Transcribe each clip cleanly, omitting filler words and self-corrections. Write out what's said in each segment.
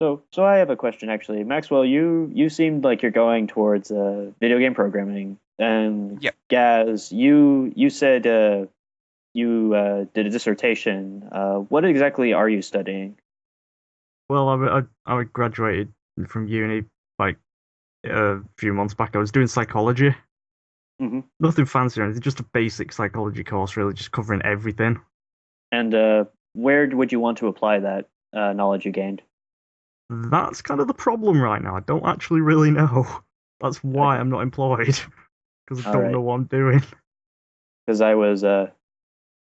So I have a question actually, Maxwell. You seemed like you're going towards video game programming, and Yep. Gaz, you said you did a dissertation. What exactly are you studying? Well, I graduated from uni like a few months back. I was doing psychology. Hmm. Nothing fancy or anything, just a basic psychology course, really, just covering everything. And where would you want to apply that knowledge you gained? That's kind of the problem right now. I don't actually really know. That's why Okay, I'm not employed, because I all don't right. know what I'm doing. Because I was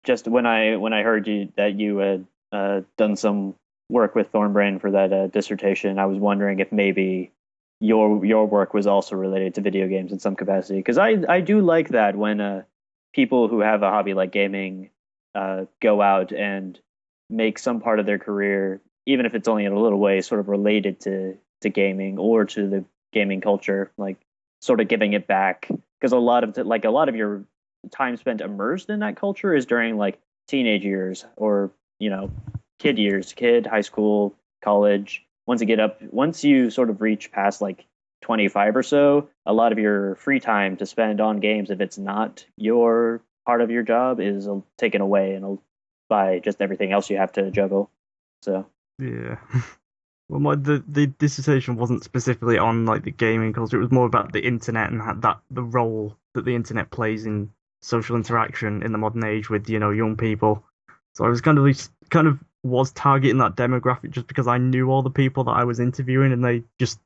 just when I heard that you had done some work with Thornbrain for that dissertation, I was wondering if maybe your work was also related to video games in some capacity. Because I do like that when people who have a hobby like gaming go out and make some part of their career, even if it's only in a little way, sort of related to gaming or to the gaming culture, like sort of giving it back. Because a lot of your time spent immersed in that culture is during like teenage years or kid years, high school, college. Once you sort of reach past like 25 or so, a lot of your free time to spend on games, if it's not your part of your job, is taken away and by just everything else you have to juggle. So Yeah. Well, the dissertation wasn't specifically on like the gaming culture. It was more about the internet and that the role that the internet plays in social interaction in the modern age with young people. So I was kind of was targeting that demographic just because I knew all the people that I was interviewing, and they just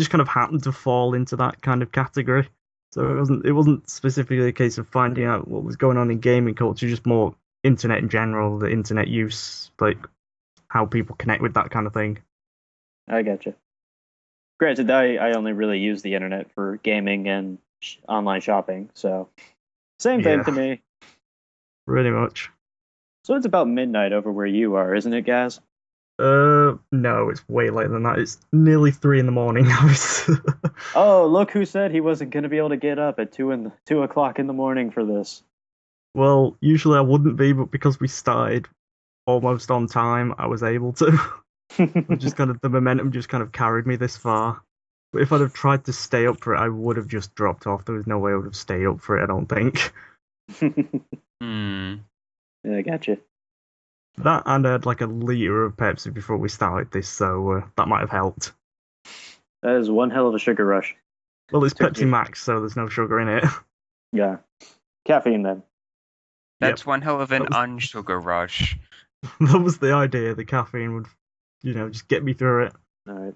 kind of happened to fall into that kind of category. So it wasn't specifically a case of finding out what was going on in gaming culture, just more internet in general, the internet use, like how people connect with that kind of thing. I gotcha. Granted, I only really use the internet for gaming and online shopping, so same thing to Yeah, me. pretty much. So it's about midnight over where you are, isn't it, Gaz? No, it's way later than that. It's nearly 3 in the morning now. Oh, look who said he wasn't going to be able to get up at 2 o'clock in the morning for this. Well, usually I wouldn't be, but because we started almost on time, I was able to. I just kind of the momentum just kind of carried me this far. But if I'd have tried to stay up for it, I would have just dropped off. There was no way I would have stayed up for it, I don't think. Hmm. Yeah, I gotcha. That and I had like a liter of Pepsi before we started this, so that might have helped. That is one hell of a sugar rush. Well, it's Took Pepsi me, Max, so there's no sugar in it. yeah, caffeine then. Yep, That's one hell of an that was unsugar rush. that was the idea. The caffeine would, just get me through it. All right.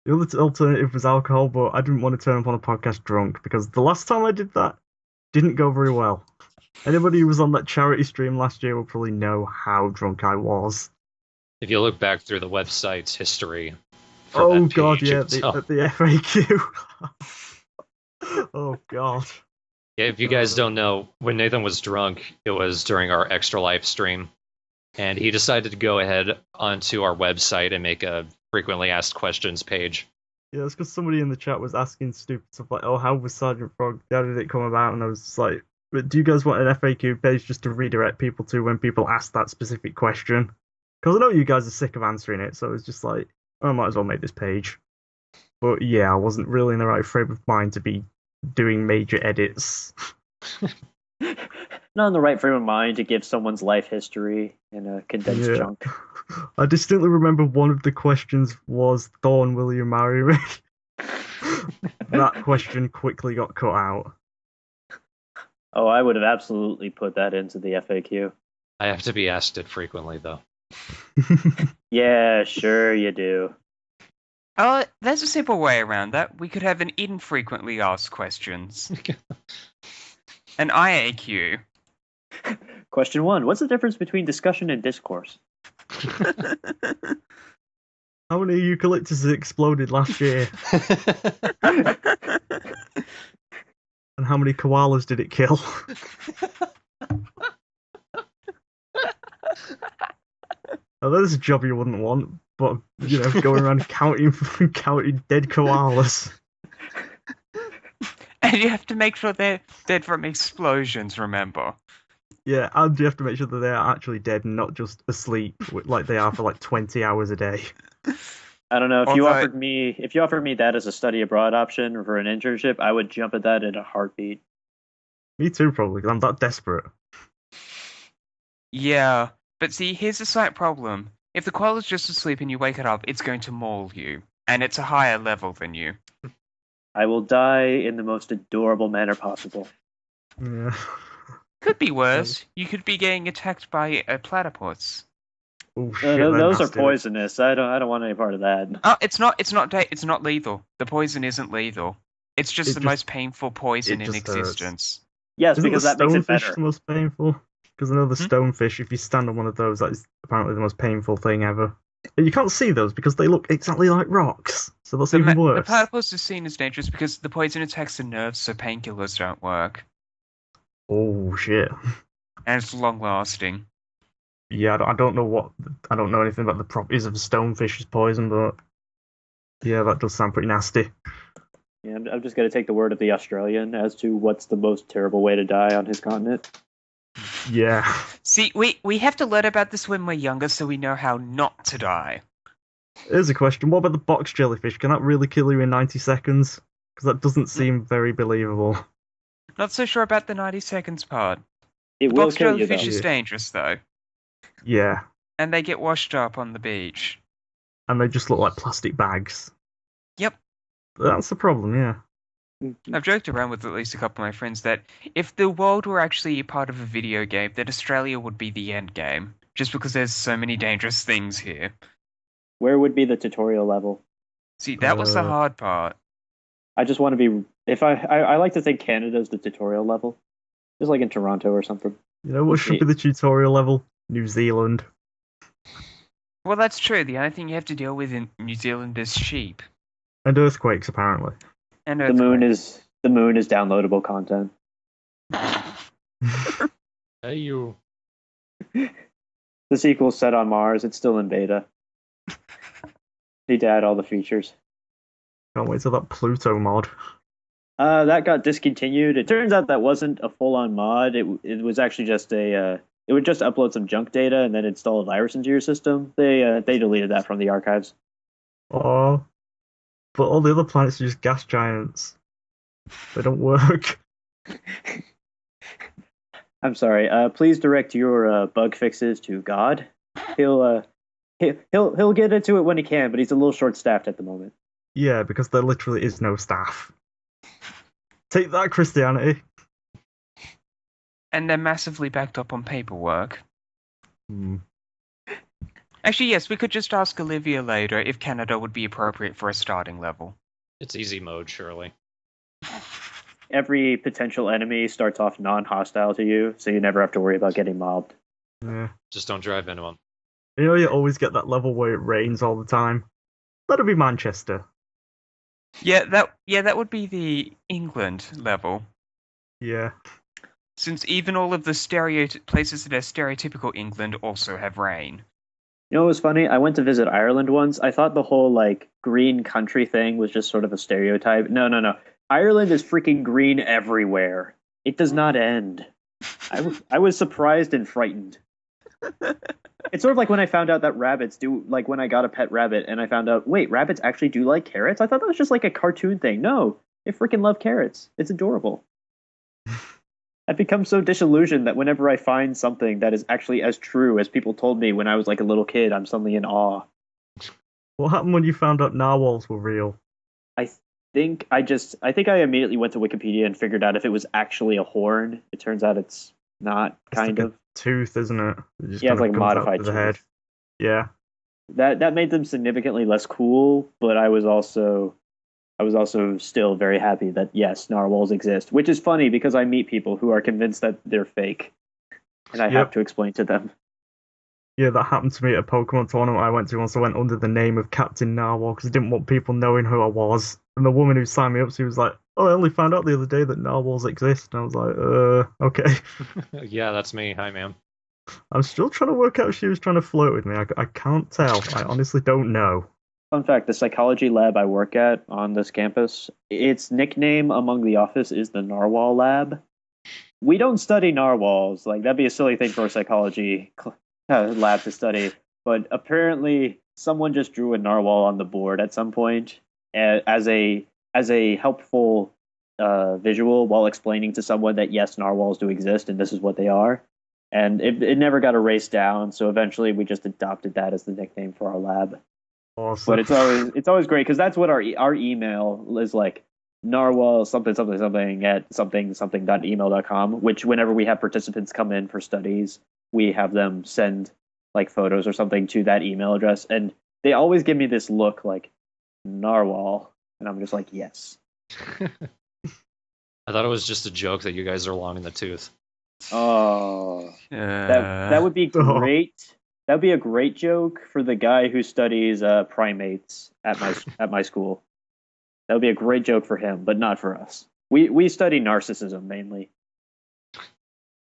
The other alternative was alcohol, but I didn't want to turn up on a podcast drunk because the last time I did that didn't go very well. Anybody who was on that charity stream last year will probably know how drunk I was. If you look back through the website's history for Oh that god, page, you yeah, can the tell. at the FAQ. Oh god. Yeah, if you guys Uh, don't know, when Nathan was drunk, it was during our Extra Life stream, and he decided to go ahead onto our website and make a frequently asked questions page. yeah, it's because somebody in the chat was asking stupid stuff like, "Oh, how was Sergeant Frog? How did it come about?" And I was just like, "But do you guys want an FAQ page just to redirect people to when people ask that specific question?" Because I know you guys are sick of answering it, so it's just like, I might as well make this page. But yeah, I wasn't really in the right frame of mind to be doing major edits. Not in the right frame of mind to give someone's life history in a condensed Yeah. chunk. I distinctly remember one of the questions was, Thorn, will you marry me? That question quickly got cut out. Oh, I would have absolutely put that into the FAQ. I have to be asked it frequently, though. Yeah, sure you do. Oh, there's a simple way around that. We could have an infrequently asked questions. An IAQ. Question one: what's the difference between discussion and discourse? How many eucalyptuses exploded last year? And how many koalas did it kill? Now, that's a job you wouldn't want, but going around counting counting dead koalas. And you have to make sure they're dead from explosions, remember? Yeah, and you have to make sure that they are actually dead and not just asleep like they are for like 20 hours a day. I don't know Although, if you offered me that as a study abroad option for an internship, I would jump at that in a heartbeat. Me too, probably, 'cause I'm that desperate. yeah, but see, here's the slight problem. If the koala's just asleep and you wake it up, it's going to maul you, and it's a higher level than you. I will die in the most adorable manner possible. Yeah. Could be worse. You could be getting attacked by a platypus. Oh shit, they're Those are nasty. poisonous. I don't want any part of that. Oh, it's not lethal. The poison isn't lethal. It's just It the just- most painful poison it in just hurts. existence. Yes, Isn't the because that makes it stonefish better. the most painful? Because I know the Hmm? stonefish, if you stand on one of those, that is apparently the most painful thing ever. And you can't see those because they look exactly like rocks, so that's even The worse. platypus is seen as dangerous because the poison attacks the nerves, so painkillers don't work, Oh shit. and it's long lasting. Yeah, I don't know I don't know anything about the properties of stonefish's poison, but yeah, that does sound pretty nasty. Yeah, I'm just going to take the word of the Australian as to what's the most terrible way to die on his continent. Yeah. See, we have to learn about this when we're younger, so we know how not to die. Here's a question: what about the box jellyfish? Can that really kill you in 90 seconds? Because that doesn't seem very believable. Not so sure about the 90 seconds part. It The will box kill you, jellyfish though. is Yeah. dangerous, though, Yeah, and they get washed up on the beach. and they just look like plastic bags. Yep. That's the problem, yeah. I've joked around with at least a couple of my friends that if the world were actually a part of a video game, that Australia would be the end game, just because there's so many dangerous things here. Where would be the tutorial level? See, that was the Uh, hard part. I just want to be. If I like to think Canada's the tutorial level, just like in Toronto or something. You know what should be the tutorial level? New Zealand. Well, that's true. The only thing you have to deal with in New Zealand is sheep And earthquakes, apparently. and The moon earthquakes. is downloadable content. Hey, you. The sequel's set on Mars. It's still in beta. Need to add all the features. Can't wait till that Pluto mod. That got discontinued. It turns out that wasn't a full-on mod. It was actually just a. It would just upload some junk data and then install a virus into your system. They deleted that from the archives. Oh, but all the other planets are just gas giants. They don't work. I'm sorry. Please direct your bug fixes to God. He'll get into it when he can, but he's a little short-staffed at the moment. Yeah, because there literally is no staff. Take that, Christianity. And they're massively backed up on paperwork. Hmm. Actually, yes, we could just ask Olivia later if Canada would be appropriate for a starting level. It's easy mode, surely. Every potential enemy starts off non-hostile to you, so you never have to worry about getting mobbed. Yeah. Just don't drive into them. You know, you always get that level where it rains all the time. That'd be Manchester. Yeah, that would be the England level. Yeah. Since even all of the places that are stereotypical England also have rain. You know what was funny? I went to visit Ireland once. I thought the whole like green country thing was just sort of a stereotype. No. Ireland is freaking green everywhere. It does not end. I was surprised and frightened. It's sort of like when I found out that rabbits do, like when I got a pet rabbit and I found out, wait, rabbits actually do like carrots? I thought that was just like a cartoon thing. No, they freaking love carrots. It's adorable. I've become so disillusioned that whenever I find something that is actually as true as people told me when I was like a little kid, I'm suddenly in awe. What happened when you found out narwhals were real? I think I immediately went to Wikipedia and figured out if it was actually a horn. It turns out it's not, It's kind like of. a tooth, isn't it? It just Yeah, it's kind like of a comes out modified of the head. tooth. Yeah. That made them significantly less cool, but I was also still very happy that yes, narwhals exist, which is funny because I meet people who are convinced that they're fake, and I have Yep. to explain to them. Yeah, that happened to me at a Pokemon tournament I went to once. I went under the name of Captain Narwhal because I didn't want people knowing who I was. And the woman who signed me up, she was like, "Oh, I only found out the other day that narwhals exist." And I was like, okay." Yeah, that's me. Hi, ma'am. I'm still trying to work out if she was trying to flirt with me. I can't tell. I honestly don't know. Fun fact, the psychology lab I work at on this campus, its nickname among the office is the Narwhal Lab. We don't study narwhals. Like, that'd be a silly thing for a psychology lab to study. But apparently, someone just drew a narwhal on the board at some point as a helpful visual while explaining to someone that yes, narwhals do exist and this is what they are. And it never got erased down, so eventually we just adopted that as the nickname for our lab. Awesome. But it's always great because that's what our email is like, narwhal something something something at something something.email.com, which whenever we have participants come in for studies, we have them send like photos or something to that email address, and they always give me this look like narwhal, and I'm just like, yes. I thought it was just a joke that you guys are long in the tooth. Oh, that would be Oh. great. That would be a great joke for the guy who studies primates at my school. That would be a great joke for him, but not for us. We study narcissism mainly.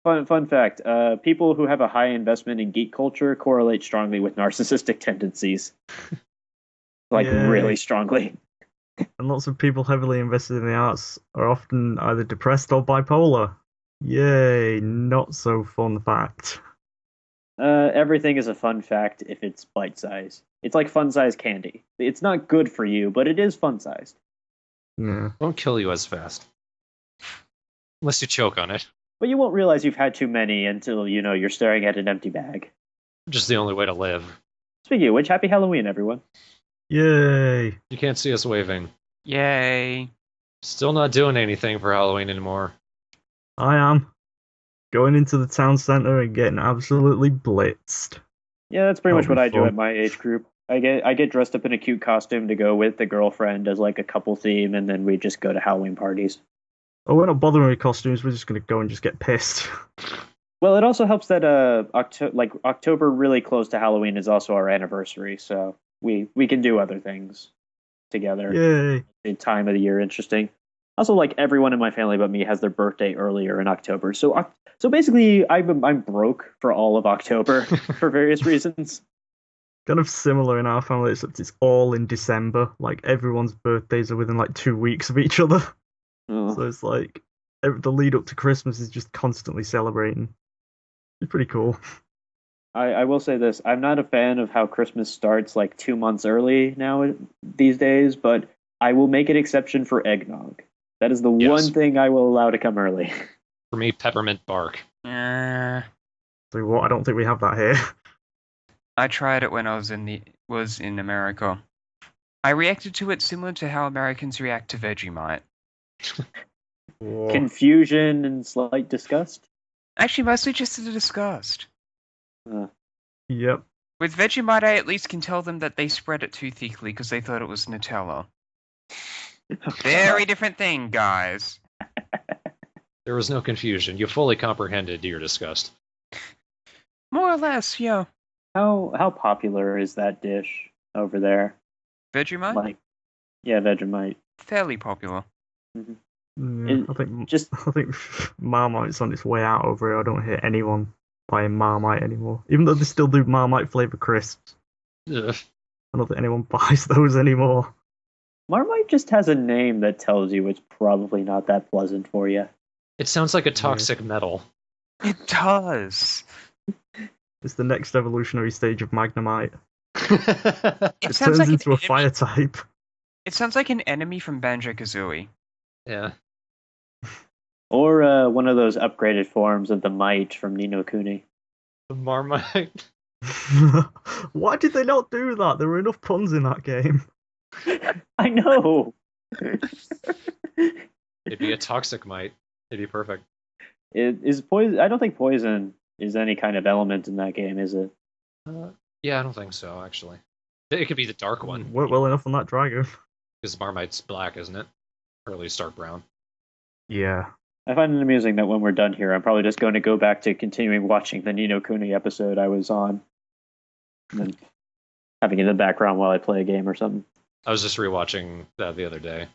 Fun fact: people who have a high investment in geek culture correlate strongly with narcissistic tendencies, like Yay. really strongly. And lots of people heavily invested in the arts are often either depressed or bipolar. Yay, not so fun fact. Everything is a fun fact if it's bite size. It's like fun size candy. It's not good for you, but it is fun sized. Yeah. Won't kill you as fast. Unless you choke on it. But you won't realize you've had too many until you're staring at an empty bag. Just the only way to live. Speaking of which, happy Halloween, everyone. Yay. You can't see us waving. Yay. Still not doing anything for Halloween anymore. I am. Going into the town centre and getting absolutely blitzed. Yeah, that's pretty much That'll what be I do fun. at my age group. I get dressed up in a cute costume to go with the girlfriend as like a couple theme, and then we just go to Halloween parties. Oh, we're not bothering with costumes, we're just going to go and just get pissed. Well, it also helps that October really close to Halloween is also our anniversary, so we can do other things together. Yay. The time of the year interesting. Also, like everyone in my family but me has their birthday earlier in October, so basically I'm broke for all of October for various reasons. Kind of similar in our family, except it's all in December. Like, everyone's birthdays are within like 2 weeks of each other. Oh. So it's like, the lead up to Christmas is just constantly celebrating. It's pretty cool. I will say this: I'm not a fan of how Christmas starts like 2 months early now these days, but I will make an exception for eggnog. That is the Yes. one thing I will allow to come early. For me, peppermint bark. So what? I don't think we have that here. I tried it when I was in America. I reacted to it similar to how Americans react to Vegemite. Whoa. Confusion and slight disgust. Actually, mostly just a disgust. Yep. With Vegemite, I at least can tell them that they spread it too thickly because they thought it was Nutella. Very different thing, guys. There was no confusion. You fully comprehended your disgust. More or less, yeah. How popular is that dish over there? Vegemite? Like, yeah, Vegemite. Fairly popular. Mhm. Yeah, It- I think just- I think Marmite's on its way out over here. I don't hear anyone buying Marmite anymore, even though they still do Marmite flavour crisps. Ugh. I don't think anyone buys those anymore. Marmite just has a name that tells you it's probably not that pleasant for you. It sounds like a toxic metal. It does. It's the next evolutionary stage of Magnemite. It It sounds turns like into an a fire type. It sounds like an enemy from Banjo-Kazooie. Yeah. Or one of those upgraded forms of the mite from Ni no Kuni. The Marmite. Why did they not do that? There were enough puns in that game. I know. It'd be a toxic mite. It'd be perfect. It is poison. I don't think poison is any kind of element in that game, is it? Yeah, I don't think so, actually. It could be the dark one, Worked well enough on that dragon. because Marmite's black, isn't it? Or at least dark brown. Yeah. I find it amusing that when we're done here, I'm probably just going to go back to continuing watching the Ni no Kuni episode I was on, and then having it in the background while I play a game or something. I was just rewatching that the other day.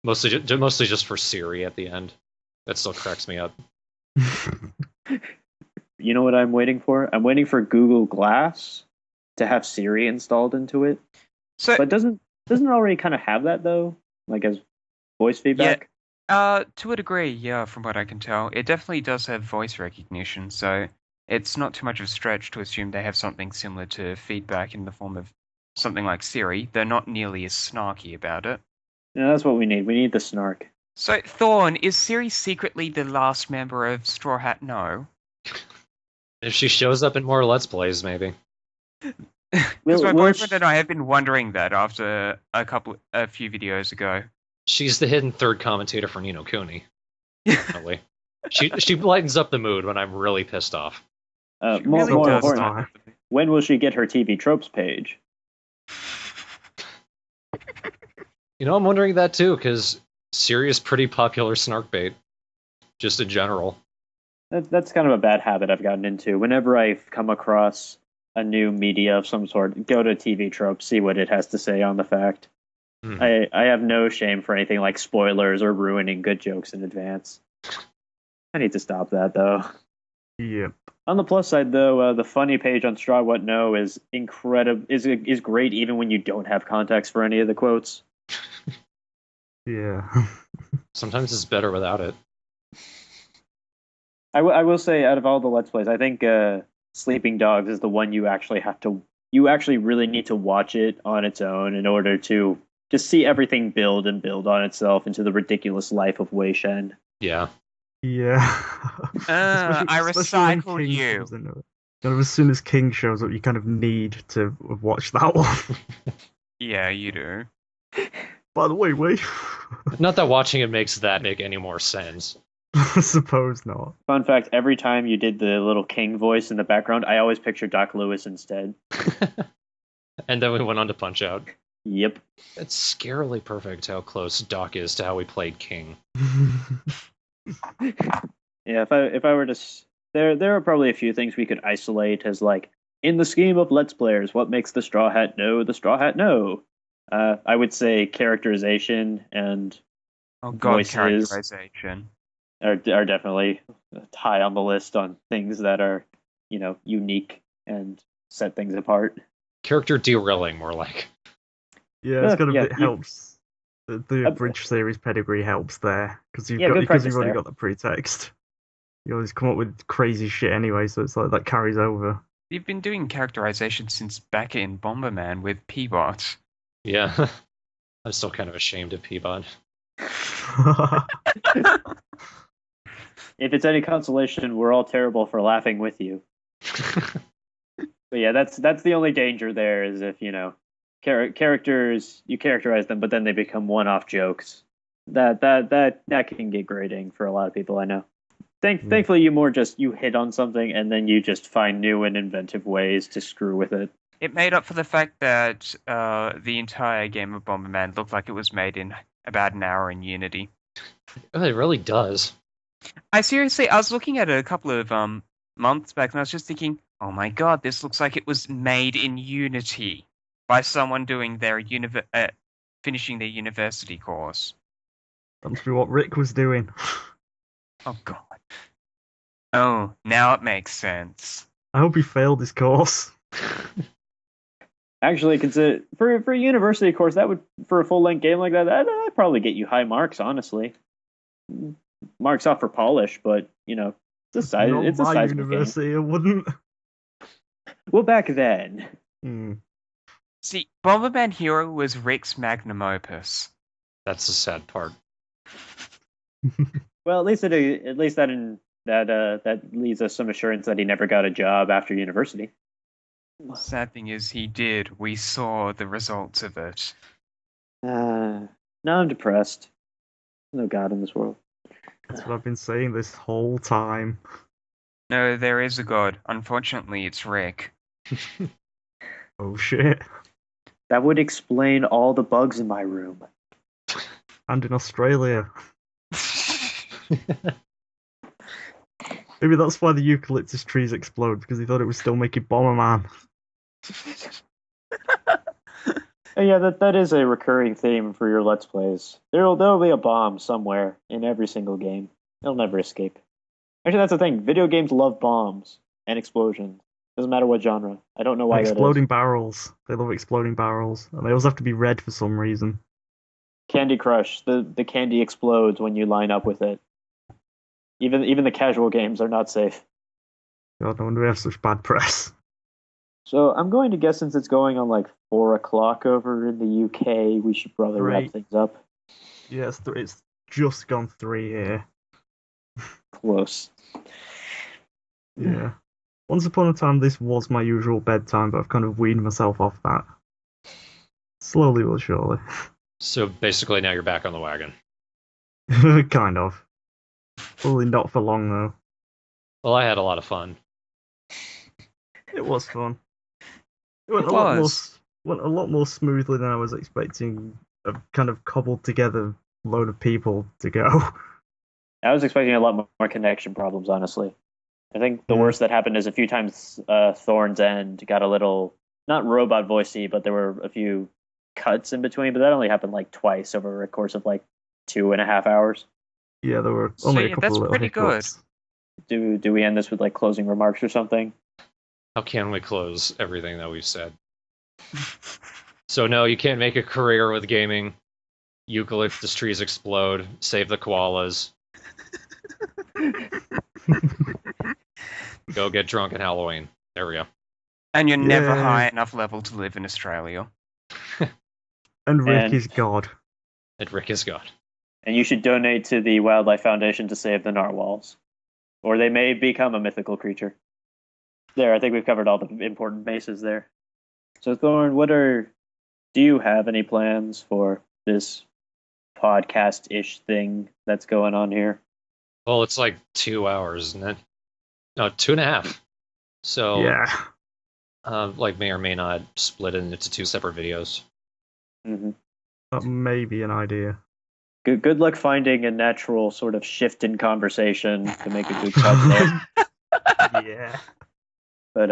Mostly just for Siri at the end. That still cracks me up. You know what I'm waiting for? I'm waiting for Google Glass to have Siri installed into it. So, But doesn't it already kind of have that though? Like as voice feedback? to a degree, yeah, from what I can tell. It definitely does have voice recognition, so it's not too much of a stretch to assume they have something similar to feedback in the form of something like Siri, they're not nearly as snarky about it. Yeah, that's what we need. We need the snark. So, Thorn, is Siri secretly the last member of Straw Hat No? If she shows up in more Let's Plays, maybe. Because my boyfriend and I have been wondering that after a few videos ago. She's the hidden third commentator for Nino Kuni. Definitely. She lightens up the mood when I'm really pissed off. She really More does. important, when will she get her TV tropes page? I'm wondering that too, because Siri is pretty popular snark bait, just in general. That's kind of a bad habit I've gotten into. Whenever I come across a new media of some sort, go to TV tropes, see what it has to say on the fact. I have no shame for anything like spoilers or ruining good jokes in advance. I need to stop that, though. Yep. On the plus side, though, the funny page on TheStrawhatNO is incredible. Is great even when you don't have context for any of the quotes. Yeah. Sometimes it's better without it. I will say, out of all the Let's Plays, I think Sleeping Dogs is the one you actually really need to watch it on its own in order to just see everything build and build on itself into the ridiculous life of Wei Shen. Yeah. Yeah. I especially when recycled King you. comes into it. Kind of as soon as King shows up, you kind of need to watch that one. Yeah, you do. By the way, wait. Not that watching it makes that make any more sense. I suppose not. Fun fact, every time you did the little King voice in the background, I always pictured Doc Lewis instead. And then we went on to Punch Out. Yep. It's scarily perfect how close Doc is to how we played King. Yeah, if I were to there are probably a few things we could isolate as like in the scheme of Let's Players, what makes the Straw Hat know the Straw Hat know? I would say characterization and voices characterization are definitely high on the list on things that are unique and set things apart. Character derailing, more like. Yeah, it's Yeah, it helps. The Bridge series pedigree helps there because you've already got the pretext. You always come up with crazy shit anyway, so it's like that carries over. You've been doing characterization since back in Bomberman with Peabot. Yeah. I'm still kind of ashamed of Peabot. If it's any consolation, we're all terrible for laughing with you. But yeah, that's the only danger there is if characters, you characterize them, but then they become one-off jokes. That can get grating for a lot of people I know. Thankfully, you hit on something and then you just find new and inventive ways to screw with it. It made up for the fact that the entire game of Bomberman looked like it was made in about an hour in Unity. Oh, it really does. I was looking at it a couple of months back and I was just thinking, oh my god, this looks like it was made in Unity by someone doing their finishing their university course. That must be what Rick was doing. Oh god. Oh, now it makes sense. I hope he failed his course. Actually, consider for a university course, that would for a full length game like that'd probably get you high marks. Honestly, marks off for polish, but it's a size. Not it's a my sizable university. game. It wouldn't. Well, back then. See, Bomberman Hero was Rick's magnum opus. That's the sad part. Well, at least that leaves us some assurance that he never got a job after university. Sad thing is, he did. We saw the results of it. Now I'm depressed. No God in this world. That's what I've been saying this whole time. No, there is a god. Unfortunately, it's Rick. Oh shit. That would explain all the bugs in my room. And in Australia. Maybe that's why the eucalyptus trees explode, because he thought it was still making Bomberman. Yeah, that is a recurring theme for your Let's Plays. There'll be a bomb somewhere in every single game. It'll never escape. Actually, that's the thing. Video games love bombs and explosions. Doesn't matter what genre. I don't know why exploding barrels. They love exploding barrels. And they always have to be red for some reason. Candy Crush. The candy explodes when you line up with it. Even the casual games are not safe. God, no wonder we have such bad press. So I'm going to guess since it's going on like 4 o'clock over in the UK, we should probably wrap Three. things up. Yes, it's just gone 3 here. Close. Yeah. Once upon a time, this was my usual bedtime, but I've kind of weaned myself off that. Slowly but surely. So basically, now you're back on the wagon. Kind of. Probably not for long, though. Well, I had a lot of fun. It was fun. It It was. went a lot more smoothly than I was expecting. A kind of cobbled together load of people to go. I was expecting a lot more connection problems, honestly. I think the Yeah. worst that happened is a few times Thorn's End got a little, not robot voicey, but there were a few cuts in between, but that only happened like twice over a course of like 2.5 hours. Yeah, there were So, only a yeah, couple that's of little pretty good. hiccups. Do we end this with like closing remarks or something? How can we close everything that we've said? So no, you can't make a career with gaming. Eucalyptus trees explode. Save the koalas. Go get drunk at Halloween. There we go. And you're never Yay. high enough level to live in Australia. And Rick And- is God. And Rick is God. And you should donate to the Wildlife Foundation to save the narwhals, or they may become a mythical creature. There, I think we've covered all the important bases there. So Thorn, do you have any plans for this podcast-ish thing that's going on here? Well, it's like 2 hours, isn't it? No, 2.5. So, Yeah. like may or may not split it into 2 separate videos. Mm-hmm. That may be an idea. Good luck finding a natural sort of shift in conversation to make a good cut there. Yeah. But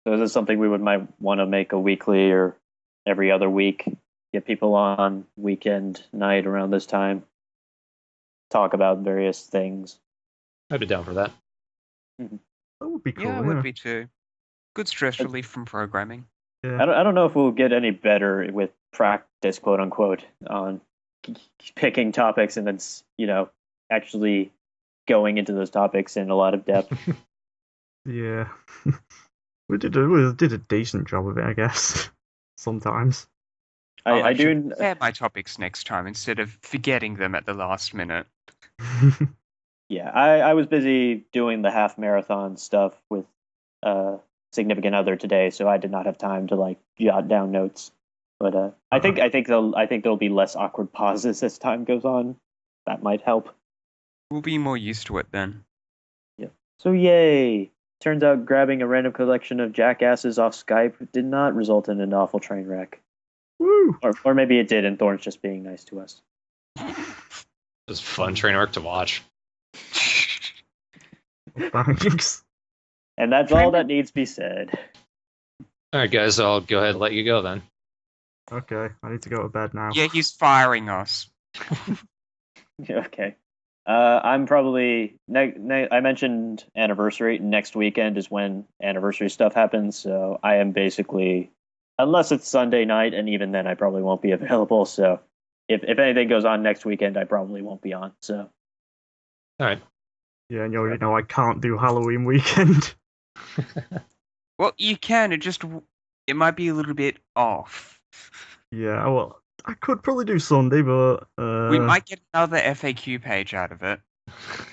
so is this something we might want to make a weekly or every other week? Get people on weekend night around this time. Talk about various things. I'd be down for that. That would be cool. Yeah, it would be too. Good stress relief from programming. Yeah. I don't know if we'll get any better with practice, quote unquote, on picking topics and then actually going into those topics in a lot of depth. Yeah. we did a decent job of it, I guess. Sometimes. I'll I actually do. prepare my topics next time instead of forgetting them at the last minute. Yeah, I was busy doing the half marathon stuff with significant other today, so I did not have time to like jot down notes. But I think there'll be less awkward pauses as time goes on. That might help. We'll be more used to it then. Yeah. So yay! Turns out grabbing a random collection of jackasses off Skype did not result in an awful train wreck. Woo! Or maybe it did, and Thorn's just being nice to us. It was a fun train wreck to watch. Thanks. And that's all that needs to be said. All right, guys, I'll go ahead and let you go then. Okay, I need to go to bed now. Yeah, he's firing us. Okay. I'm probably I mentioned anniversary. Next weekend is when anniversary stuff happens. So I am basically, unless it's Sunday night, and even then I probably won't be available. So if anything goes on next weekend, I probably won't be on. So All right. Yeah, and you already know I can't do Halloween weekend. Well, you can. It might be a little bit off. Yeah, well, I could probably do Sunday, but We might get another FAQ page out of it.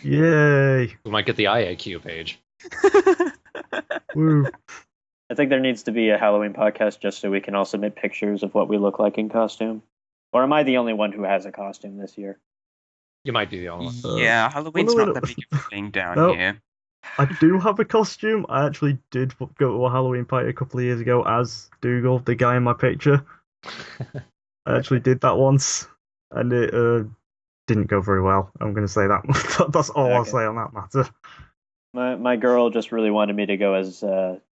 Yay! We might get the IAQ page. Woo! I think there needs to be a Halloween podcast just so we can all submit pictures of what we look like in costume. Or am I the only one who has a costume this year? You might be the only one. Yeah, Halloween's no, not no. that big of a thing down No. here. I do have a costume. I actually did go to a Halloween party a couple of years ago as Dougal, the guy in my picture. I actually did that once, and it didn't go very well. I'm going to say that. That's all I'll Okay. say on that matter. My girl just really wanted me to go as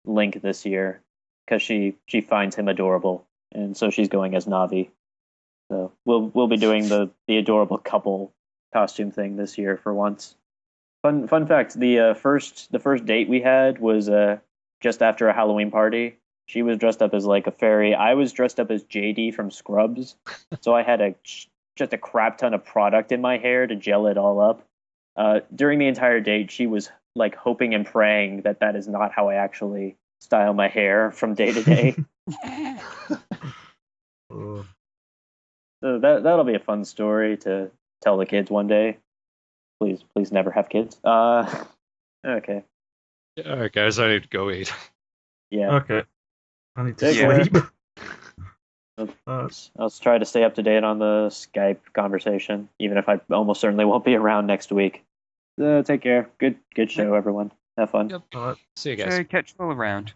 Link this year because she finds him adorable, and so she's going as Navi. So we'll be doing the adorable couple costume thing this year for once. Fun fact: the first date we had was just after a Halloween party. She was dressed up as like a fairy. I was dressed up as JD from Scrubs. So I had just a crap ton of product in my hair to gel it all up. During the entire date, she was like hoping and praying that is not how I actually style my hair from day to day. Oh. So that'll be a fun story to tell the kids one day. Please never have kids. Okay. All right, guys, I need to go eat. Yeah. Okay. I need to Take care. sleep. I'll try to stay up to date on the Skype conversation, even if I almost certainly won't be around next week. Take care. Good show, everyone. Have fun. Yep. Alright. See you guys. So catch you all around.